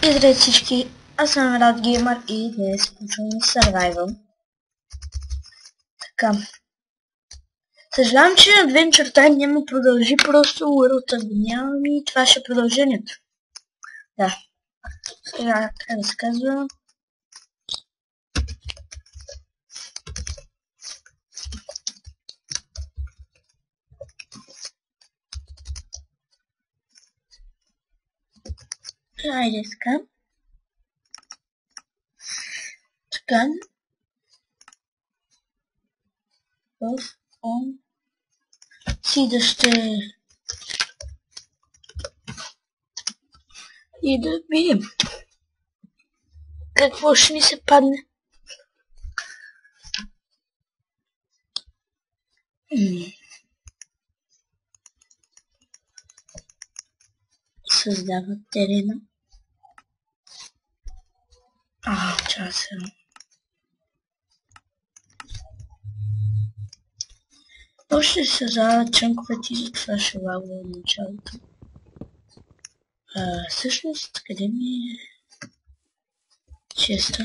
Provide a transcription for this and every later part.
И здравейте всички, аз съм Рад Геймър и днес почваме Survival. Така. Съжалявам, че Adventure Time няма продължи, просто World го нямам и това ще е продължението. Да. Сега трябва да се казва. Айде така. Така. On. Си да ще... И да видим какво ще ни се падне. Създава терена. Часа. Още се създават чънковете и затова ще лагва от началото. Всъщност, къде ми е честа?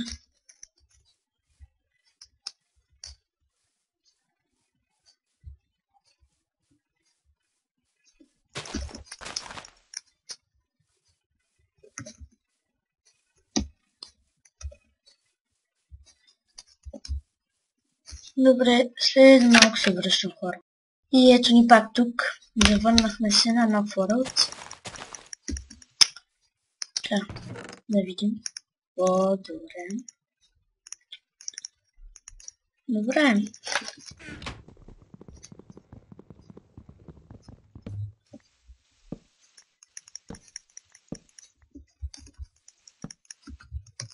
Добре, след малко се връщам, хора. И ето ни пак тук. Завърнахме се на нов World. Да видим. Добре. Добре.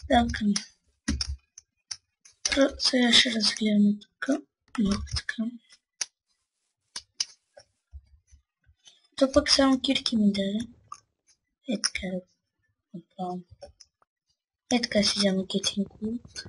Така. Сега ще разгледаме тук. Така. То пък само кирки ми даде. Така. Така си взема кетинг лут.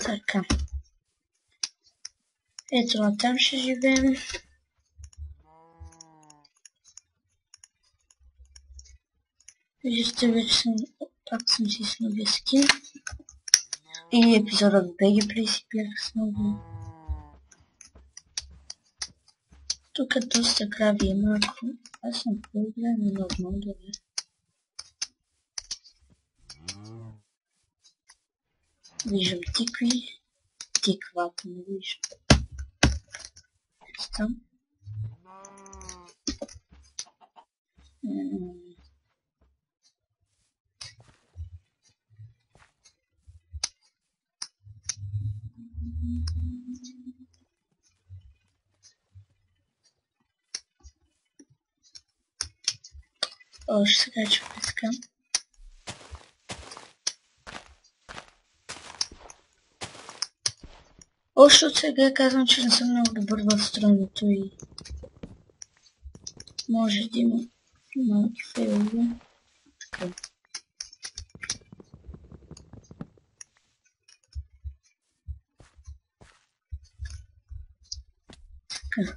Така. Ето натам ще живеем. Виждате, вече пак съм си с новия скин. И епизодът в BG Place бях с много. Тук доста крави има, ако аз съм по-добре, но нормално добре. Виждам тикви. Тиквата не виждам. Там. Ще се качва така. Още от сега казвам, че не съм много добър в строенето и може да има малки фейлове. Така. Така.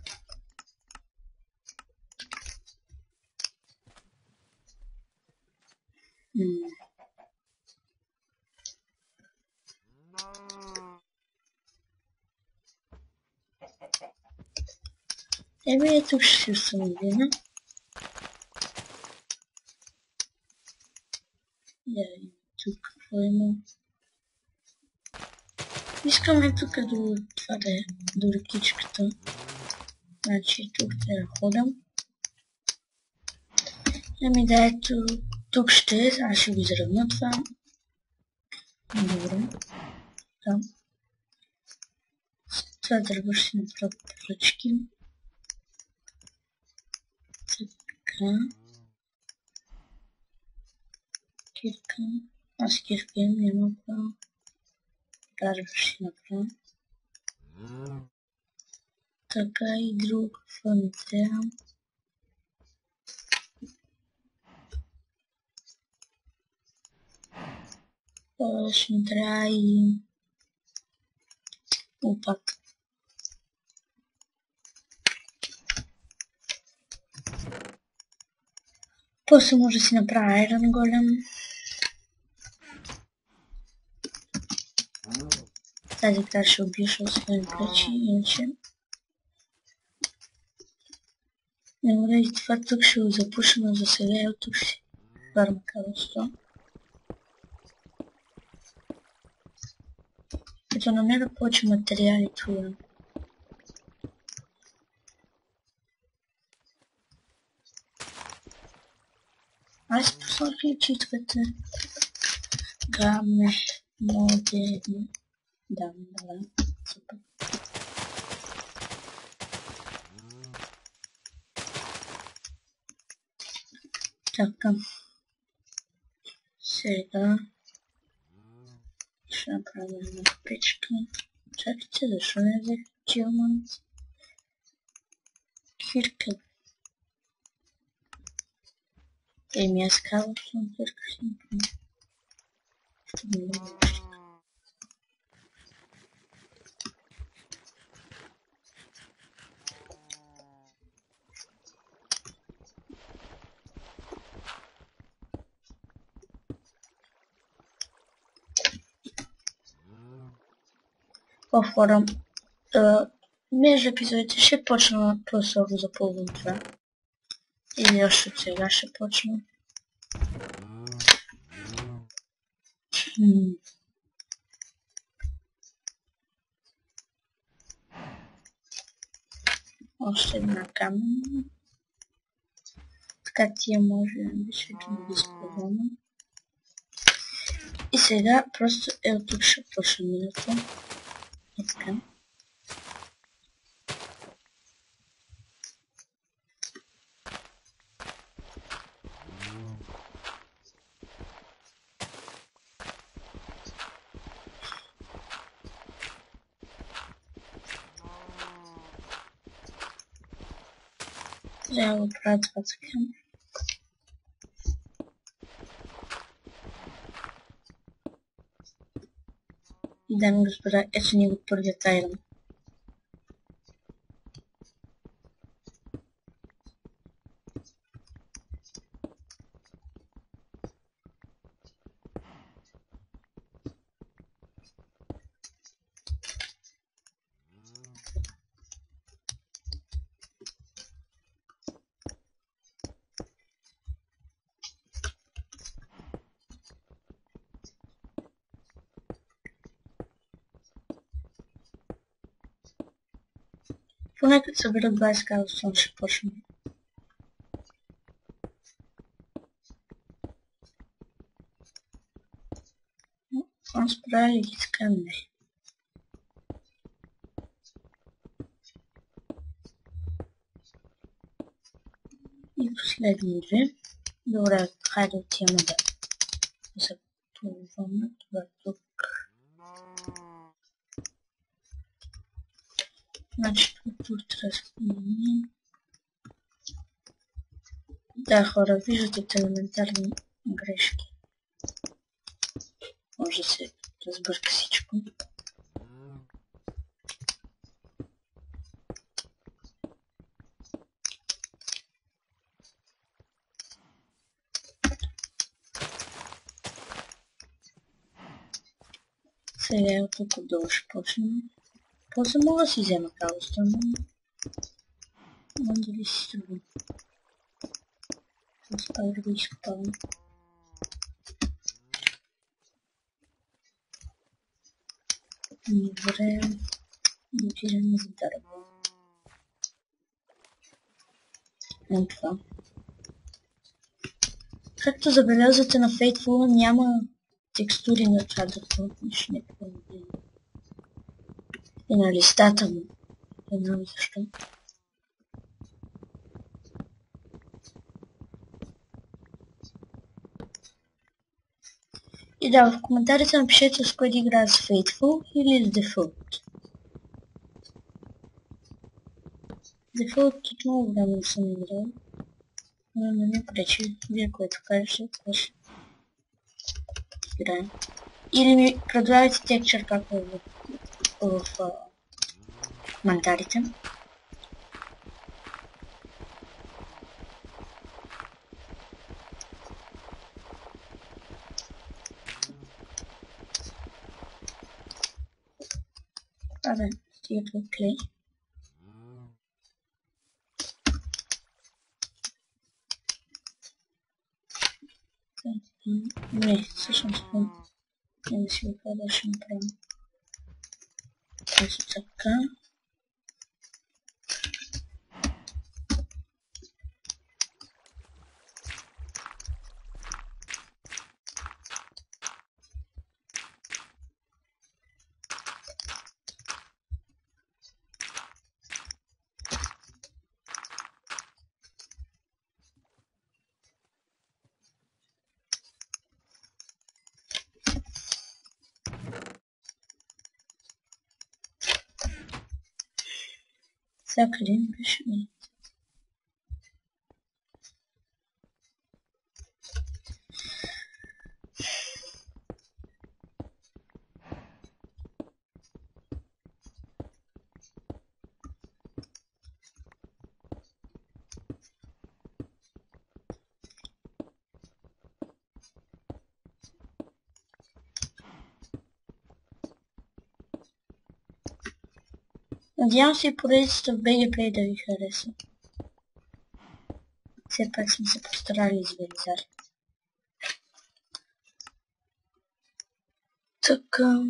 Тук ще се установим. Тук какво има? Искаме тук до това да е, до ръкичката. Значи тук трябва да ходам. Да, ето, тук ще е, аз ще го изравня това. Добре. Там. Това дърво ще направя поръчки. Така. Кирка. Аз кирка им няма право. Дърво ще направя. Така и друг фантеа. Ще ми трябва и лопата. После може да си направя Iron Голем. Тази игра ще убиеш освен плечи, иначе. Добре, и това тук ще го запуша, но за сега и от тук си варма кабелство. Като намеря повече материали това. Аз послах ли читката? Гаме, модерно. Да, супер. Така. Сега ще направим една печка. Чакайте, защо не взех диамант? Кирка. Еми аз казвам, че съм кирка ще направим. Ще ми бъде нещо. Хора, между епизодите ще почна просто да го запълвам това. Или още от сега ще почна. Още една камена. Така тия може да ги използваме. И сега просто от тук ще почна минута. И така. Сега го правя това така. И дами и господа, ето ни го първият айрон. Поне като събера 20 кабелстон ще почнем. Аз правя ли ги така? Не. И последни две. Добре, хайде отиваме да запълваме това тук. Значи тук разпълнение. Да, хора, виждате елементарни грешки. Може да се разбърка всичко. Сега от тук отдолу ще почнем. После мога да си взема кабелстон, но дали си струва. Оставя да го изкопавам. Добре, отираме за дърво. Ето това. Както забелязвате на Fateful няма текстури на това дърво, нищо не помня. И на листата му. Не знам защо. И да, в коментарите напишете с кой да играят с Fateful или с Default. Дефолт тут много време не съм играл. Но не ми пречи. Вие което кажете, това ще играем. Или ми предлагате текчър, както е в коментарите. Абе, стига това клей. Не, всъщност не си го кажа, ще направим. Ето така. Всяка един беше ми. Надявам се и поредицата в BG Play да ви хареса. Все пак сме се постарали с Велизар. Така.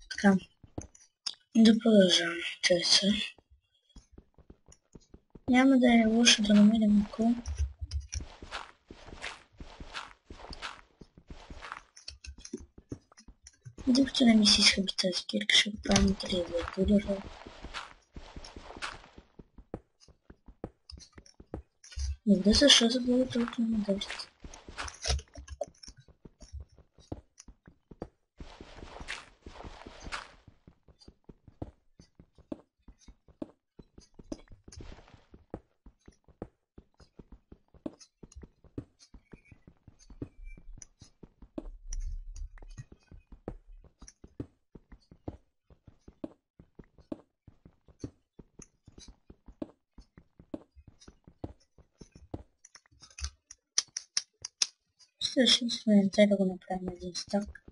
Така. Да продължаваме. Чеса. Няма да е лошо да намерим кол. Докато не ми си изхъби тази кирка, ще го правим 3 клавиатура. Не да защо за бъде толкова на дъжд. Всъщност не трябва да го направим един стак.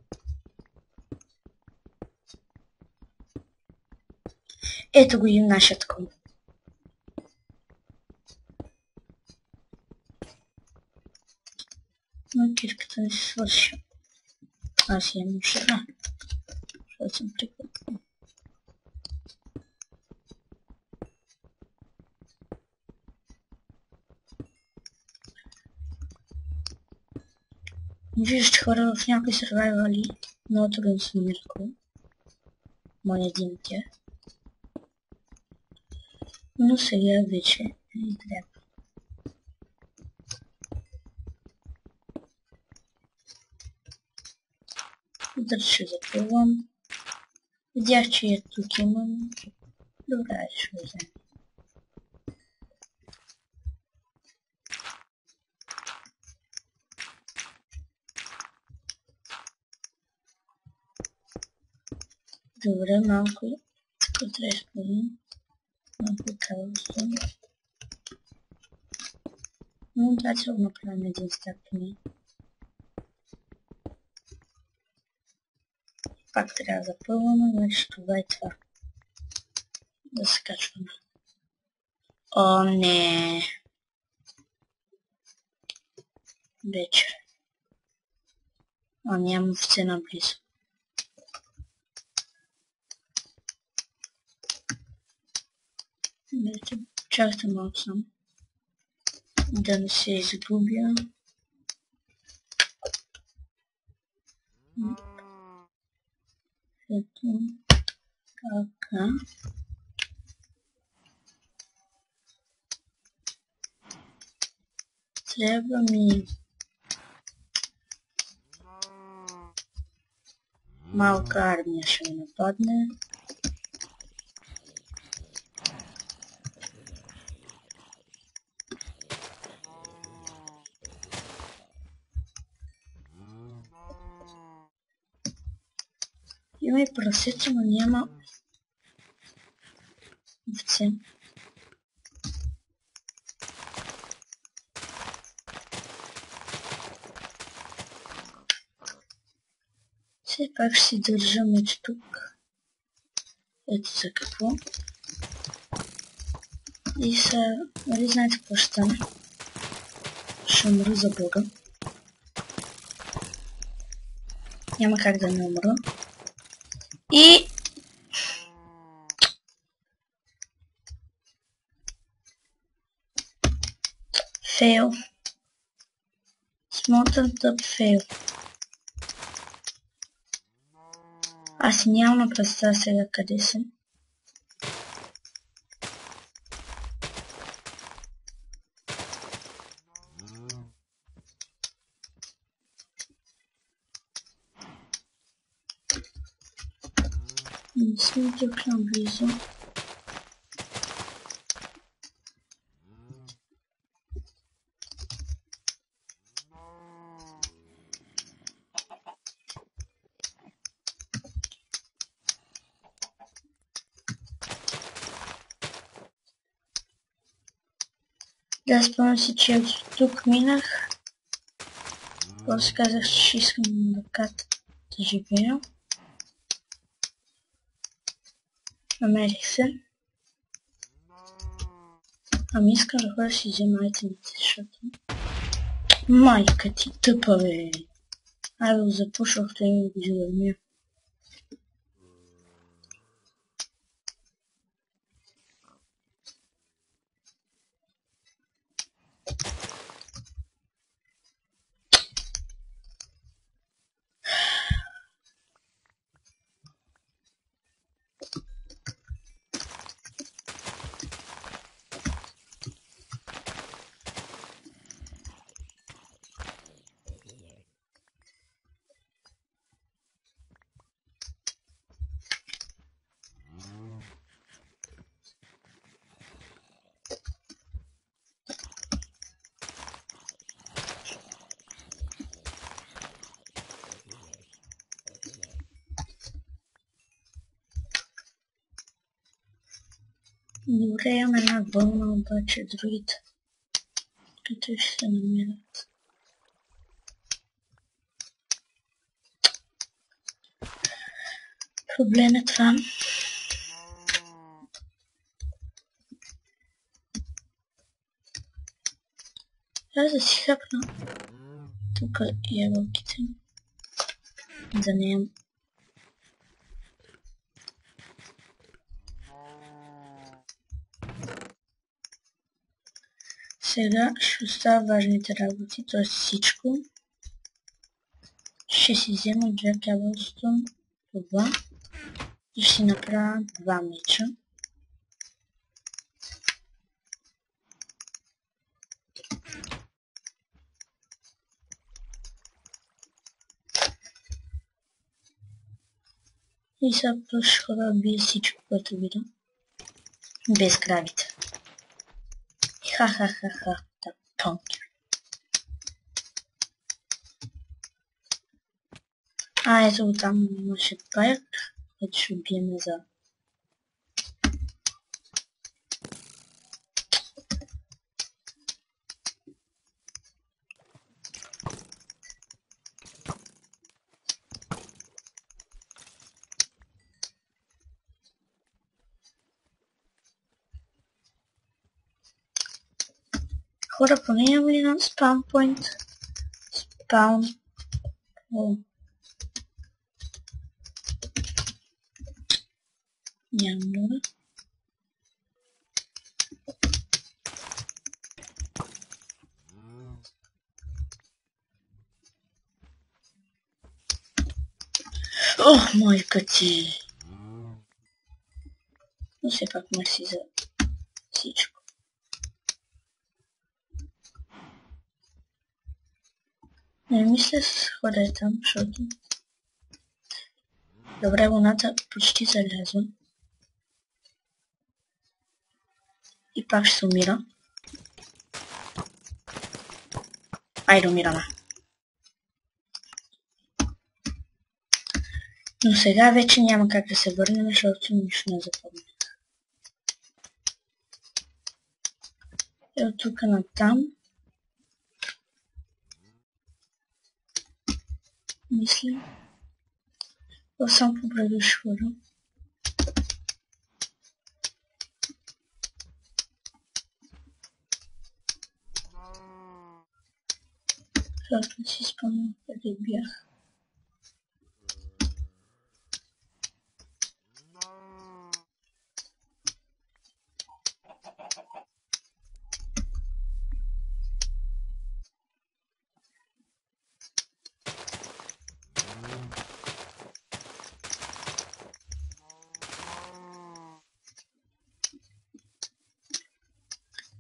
Ето го и нашият кол. Но кирката не се свърши. Аз имам шара. Защото съм прикладен. Виждате хора в някои сървайвали. Много трудно се намери кол. Моя един от тях. Но сега вече не трябва. Удар ще запълвам. Видях, че е тук имам. Добре, ще го вземем. Добре, малко. Тук трябва да спомням. Малко кауза. Но да се го направим един стак поне. Пак трябва да запълваме, значи това е това. Да се качваме. О, не. Вече. А, няма овце наблизо. Вече, чакайте малко само. да не се изгубя. Ето така. Трябва ми малка армия ще ме нападне. Има и прасеца, но няма овце. Все пак ще си държа меч тук. Ето за какво. И са, нали знаете какво ще стане? Ще умра за Бога. Няма как да не умра. И... Фейл. Смотан тъп фейл. Аз си нямам представа сега къде съм. Не съм тук наблизо. Да, спомням си, че тук минах. После казах, че искам да ката да живея. Намерих се. Ами искам да ходя си взема айтемите, защото... Майка ти тъпа, бе! Айде го запушвах, да ми го живея. Добре, имам една вълна, обаче другите, които ще се намерят. Проблем е това. Аз да си хапна тук ябълките, да не ям. Сега ще оставя важните работи, т.е. всичко. Ще си взема Джек Cobblestone, това и ще си направя 2 меча. И сега просто ще ходя да бия всичко, което видя. Без кравите. Ха-ха-ха-ха. Тонки. Ето там имаше паяк, който ще убием за... Хора, поне имам ли на спаунпойнт? Спаун. Нямам много. Ох, майка ти! Но все пак мерси за всичко. Не мисля с хода там, защото... Добре, луната почти залязва. И пак ще се умира. Айде, умираме. Но сега вече няма как да се върнем, защото нищо не запомня. И от тук натам. Мисля. Сам побреду ще ходя. Защото не си спомням къде бях.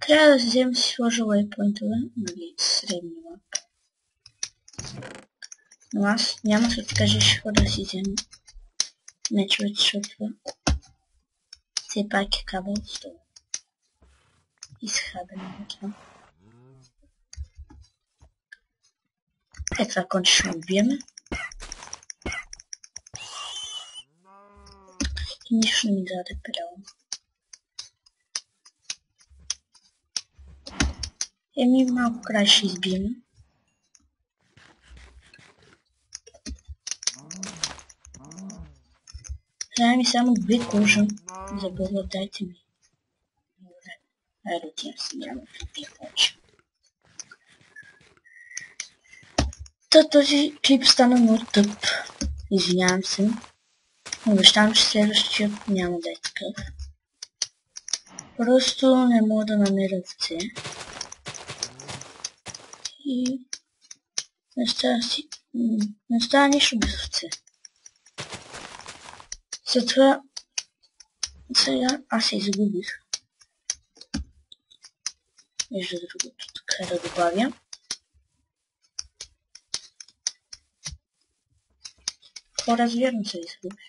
Трябва да взема си сложа лейпоинтове, нали, средни лап. Но аз няма да кажа, ще хода да си взема мечовете, защото все пак е кабел с това. Изхабен на това. Е, това конче ще убиеме. И нищо не ми даде прямо. Еми малко край ще избием. Трябва ми само 2 кожа. Забърва, дайте ми. Добре. Айде отивам си, няма да пия повече. Този клип стана много тъп. Извинявам се. Обещавам, че следващият няма да е такъв. Просто не мога да намеря овце. И не става нищо без овце. Затова сега аз се изгубих. Между другото, така да добавя. Хора, вярно се изгубих.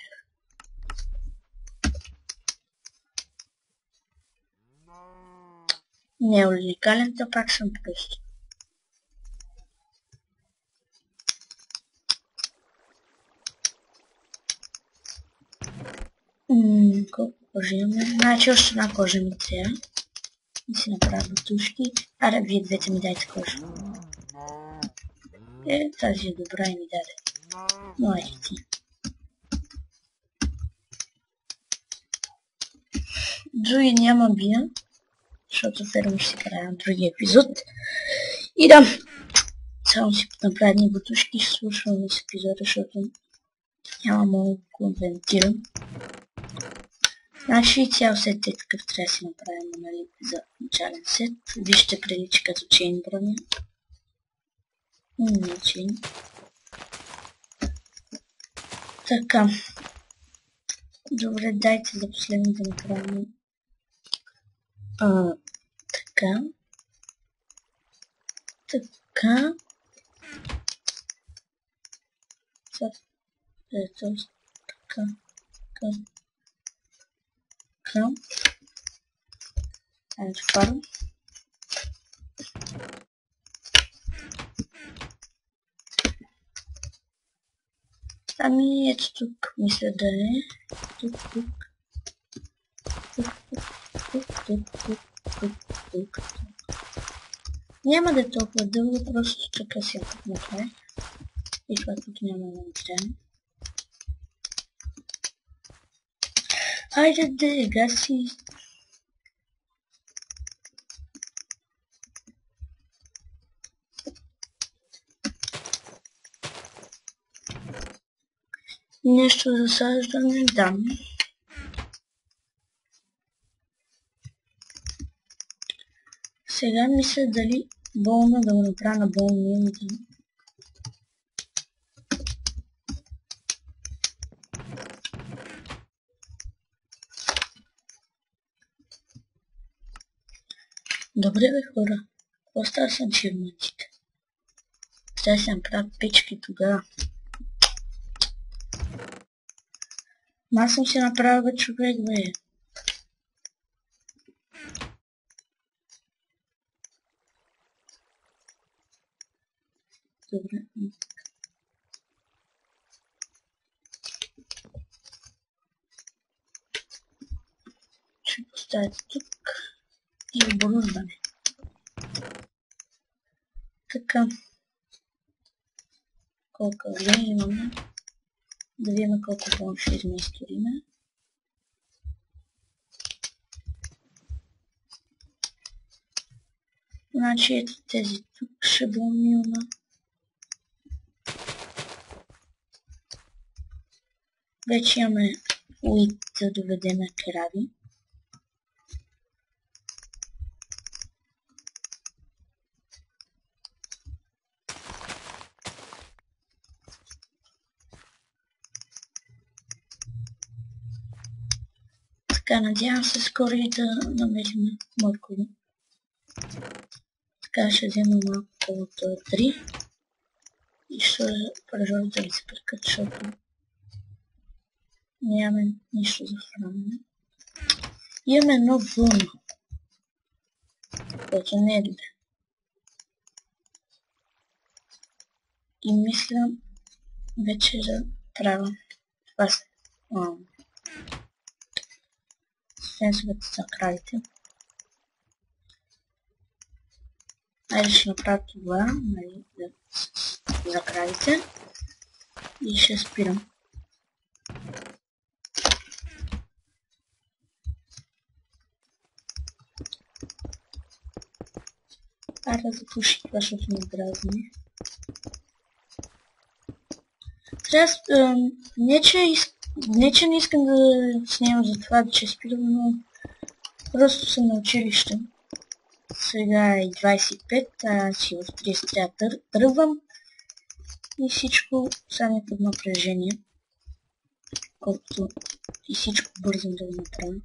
Не е уникален, то пак съм просто. Колко кожи имаме? Значи още една кожа ми трябва. Да си направя бутушки. Аре, вие двете ми дайте кожа. Тази е добра и ми даде. Но айде ти. Други няма бия, защото ферма ще си карая на другия епизод. И да, само си направя едни бутушки и ще слушваме с епизода, защото няма много да конвентирам. Значи цял сет е такъв, трябва да си направим, нали, за начален сет. Вижте прилича като чейн броня. Не чейн. Така. Добре, дайте за последно да направим. Така. Така. Така. Така. And farm. Ами ето тук мисля да е. Тук. Няма да е толкова дълго, просто така си направих. И това тук няма да ми трябва. Хайде да гаси. Нещо засаждане дам. Сега мисля дали болна да го направя на болния. Добре бе, хора. Остава съм чирмантите. Сега си направя печки тогава. Аз съм си направил бе човек, бе. Добре. Ще поставя тук и оборудване. Така. Колко време имаме? Да видим колко време ще изместиме. Значи ето тези тук ще бъмилна. Вече имаме уит да доведеме крави. Така, надявам се скоро и да намерим моркови. Така ще взема малко от 3 и ще продължа да ги се прекат, защото нямаме нищо за хранене. Имаме едно вълно, което не е добре. И мисля вече да правя това се. Сенсовете за кравите. Айде ще направя това, нали, за кравите. И ще спирам. Айде да запуши това, защото ми дразни. Не, че не искам да снимам за това, че спирам, но просто съм на училище. Сега е 25, а си в 30 трябва да тръгвам. И всичко само под напрежение. Колкото и всичко бързам да го направя.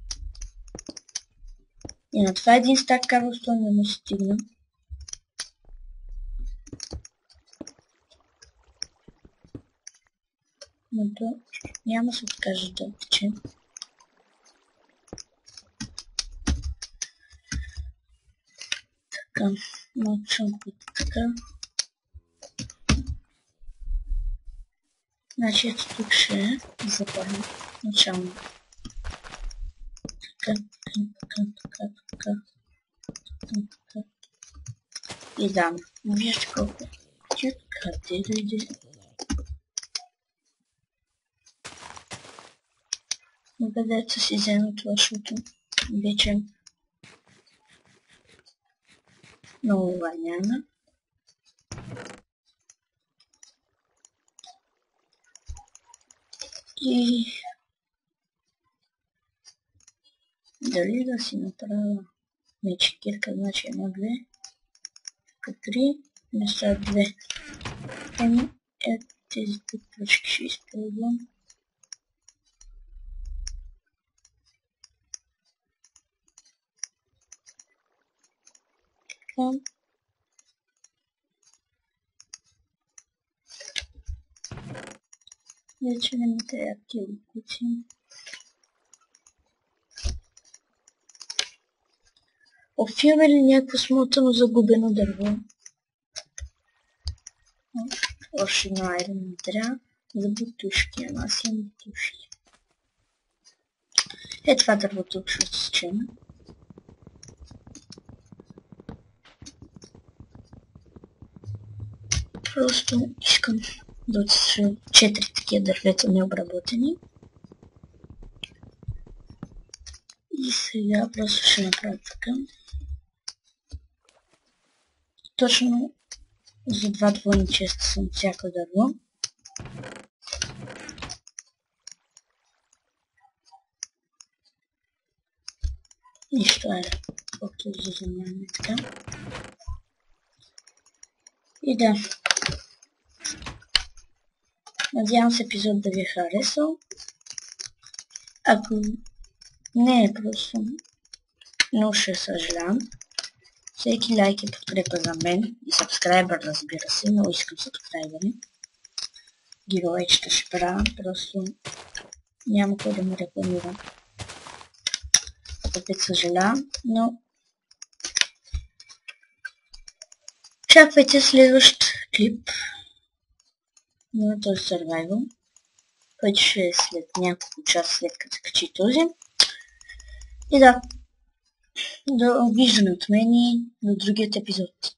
И на това един стак кабелстон не му стигна. Но то няма се откаже да тече. Така, мълчам така. Значи ето тук ще запалим начално. Така. И дам. Вижте колко тюк, къде дойде. Където си взема това, защото вече много ваняна. И дали да си направя мечкирка, значи 1, 2, 3, вместо 2. Еми, тези тук точки ще използвам. Вече не ми трябва тия куци. Имаме ли някакво смотано загубено дърво? Още едно айрон не трябва. За бутушки, ама аз имам бутушки. Е, това дърво тук ще отсечем. Просто искам да отсеча 4 такива дървета необработени. И сега просто ще направя така. Точно за 2 двойни честа съм всяко дърво. Нищо е, колкото за занимаваме така. И да. Надявам се епизод да ви е харесал. Ако не е просто, но ще съжалявам. Всеки лайк е подкрепа за мен и сабскрайбър, разбира се. Много искам сабскрайбъри. Гиловечета ще правя, просто няма кой да ме рекламира. Опет съжалявам, но очаквайте следващ клип на този survival, който ще е след няколко часа след като се качи този. И да, довиждане от мен и до другият епизод.